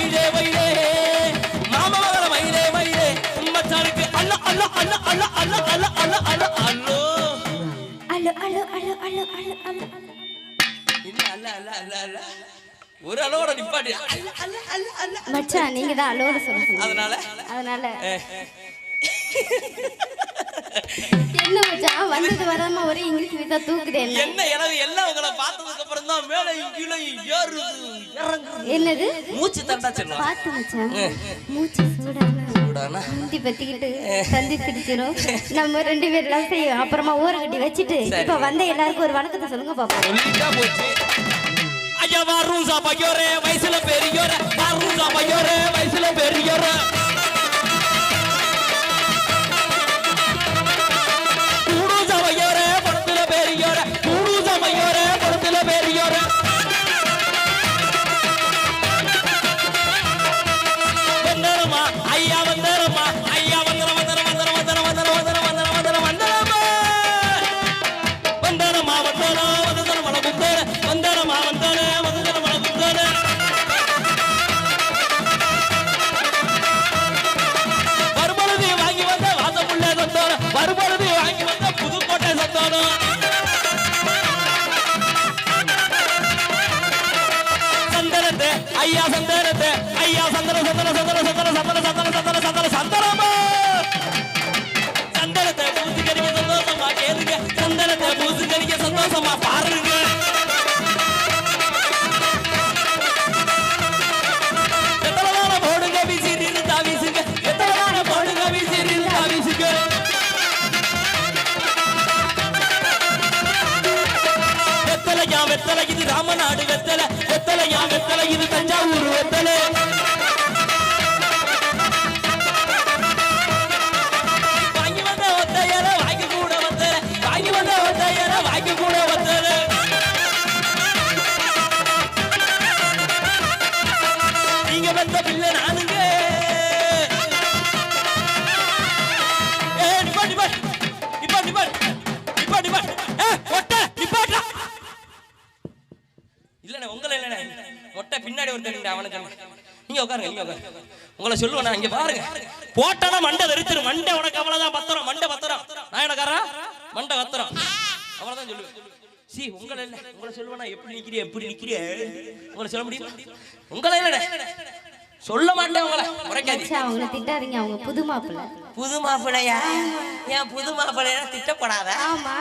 மயிலே மயிலே மாமா மயிலே மயிலே மச்சானுக்கு அல்ல அல்ல அல்ல அல்ல அல்ல அல்ல அல்ல அல்ல அல்லோ அல்ல அல்ல அல்ல அல்ல அல்ல அல்ல இல்ல அல்ல அல்ல அல்ல அல்ல ஒரு அளவோட நிப்பாட்டி மச்சான் நீங்க தான் அளவோட சொல்லுங்க அதனால என்ன மச்சான் வந்தது வராம ஒரே இங்கிலீஷ் விதா தூக்குதே என்ன எனக்கு எல்லாம் உங்களை பார்த்ததுக்கு அப்புறம் தான் மேலே கீழே ஏறுது இறங்குது என்னது மூச்சு தண்டா சொல்லுவா பாத்து மச்சான் மூச்சு சூடானா முந்தி பத்திக்கிட்டு தந்தி சிரிச்சிரும் நம்ம ரெண்டு பேர் எல்லாம் செய்யும் அப்புறமா ஊரை கட்டி வச்சிட்டு இப்ப வந்த எல்லாருக்கும் ஒரு வணக்கத்தை சொல்லுங்க பாப்போம் சொல்லிட்டா போச்சு ஐயா வாரூசா பையோரே வயசுல பெரியோரே வாரூசா பையோரே வயசுல பெரியோரே ஐயா சந்தனத்தை ஐயா சந்தன சந்தன சந்தன சந்தன சந்தன சந்தன சந்தன சந்தன சந்தனமா சந்தனத்தை பூசிக்கறிக்க சந்தோஷமா கேளுங்க சந்தனத்தை பூசிக்கறிக்க சந்தோஷமா பாருங்க எத்தனை போடுங்க வீசிட்டு இருந்தா வீசுங்க எத்தனை போடுங்க வீசிட்டு இருந்தா வீசுங்க வெத்தலையா வெத்தலை இது ராமநாடு வெத்தலை வெத்தலையா வெத்தலை இது தஞ்சாவூர் வெத்தலை வாங்கி வந்த ஒத்தையர வாங்கி கூட வந்தல வாங்கி வந்த ஒத்தையர வாங்கி கூட வந்தல நீங்க வந்த பிள்ளை நானுங்க நிப்பாட்டி நிப்பாட்டி நிப்பாட்டி நிப்பாட்டி ஒட்ட நிப்பாட்டா இல்லண்ணே உங்களை இல்லண்ணே மொட்டை பின்னாடி ஒருத்தர் அவனுக்கு நீங்க உட்காருங்க நீங்க உட்காருங்க உங்களை சொல்லுவேன் இங்க பாருங்க போட்டானா மண்டை வெறுத்துரு மண்டை உனக்கு அவ்வளவுதான் பத்திரம் மண்டை பத்திரம் நான் எனக்காரா மண்டை பத்திரம் அவ்வளவுதான் சொல்லுவேன் சி உங்களை இல்ல உங்களை சொல்லுவேனா எப்படி நிக்கிறிய உங்களை சொல்ல முடியும் உங்களை இல்ல சொல்ல மாட்டேன் உங்களை உரைக்காது அவங்க திட்டாதீங்க அவங்க புது மாப்பிள்ளையா ஏன் புது மாப்பிள்ளையா திட்டப்படாத ஆமா